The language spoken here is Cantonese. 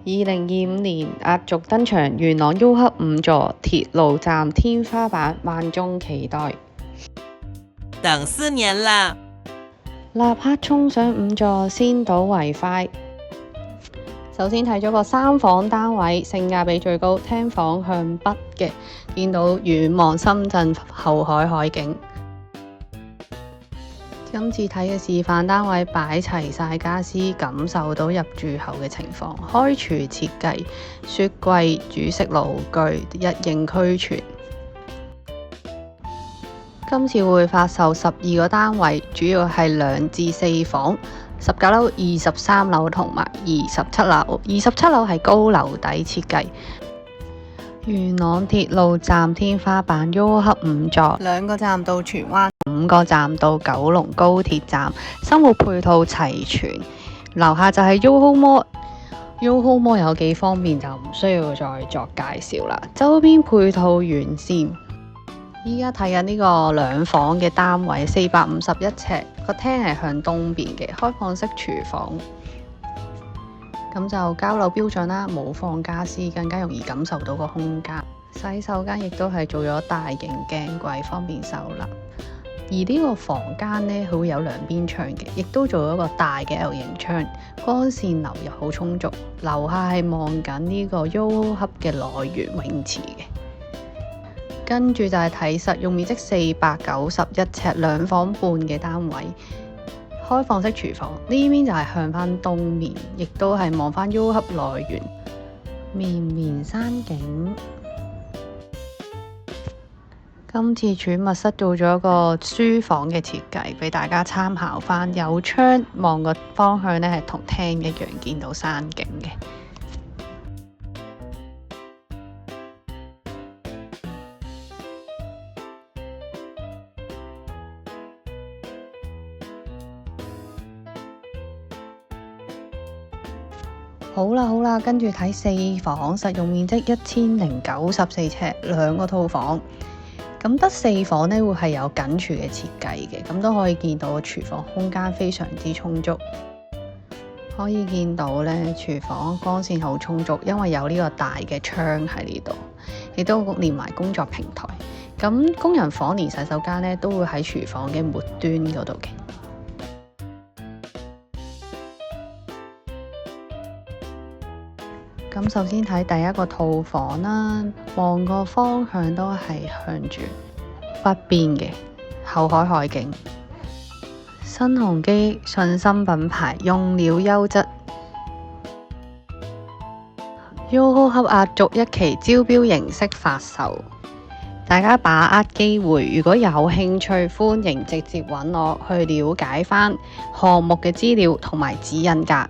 2025年壓軸登場，元朗 U 黑5座鐵路站天花板，萬眾期待。等4年啦！立刻衝上5座，先睹為快。首先睇咗個3房單位，性價比最高，廳房向北嘅，見到遠望深圳後海海景。今次睇嘅示範單位擺齊晒家私，感受到入住後嘅情況。開廚設計，雪櫃、煮食爐具一應俱全。今次會發售12個單位，主要係2至4房，19樓、23樓同埋27樓。27樓係高樓底設計。元朗鐵路站天花板 U 黑5座，2個站到荃灣，5個站到九龍高鐵站，生活配套齊全。樓下就係 YOHO Mall，YOHO Mall 有幾方便就唔需要再作介紹啦。周邊配套完善。依家睇緊呢個2房嘅單位，451尺，個廳係向東邊嘅，開放式廚房。咁就交樓標準啦，冇放家私，更加容易感受到個空間。洗手間亦都係做咗大型鏡櫃，方便收納。而呢個房間呢，佢會有2邊窗嘅，亦都做咗個大嘅 L 型窗，光線流入好充足。樓下係望緊呢個 U 黑嘅內園泳池嘅。跟住就係睇實用面積491尺2房半嘅單位。開放式廚房，呢邊就係向翻東面，亦都係望翻 U 黑內園，綿綿山景。今次儲物室做咗個書房嘅設計，俾大家參考翻。有窗望個方向呢係同廳一樣，見到山景嘅。好啦，跟住睇4房，實用面積1094尺，2個套房。咁得4房呢會係有緊廚嘅設計嘅，咁都可以見到個廚房空間非常之充足。可以見到呢廚房光線好充足，因為有呢個大嘅窗喺呢度，亦都連埋工作平台。咁工人房連洗手間呢都會喺廚房嘅末端嗰度嘅。咁首先睇第一個套房啦，望個方向都係向住北邊嘅後海海景。新鴻基信心品牌，用料優質。YOHO黑壓軸1期招標形式發售，大家把握機會。如果有興趣，歡迎直接揾我去了解返項目嘅資料同埋指引價。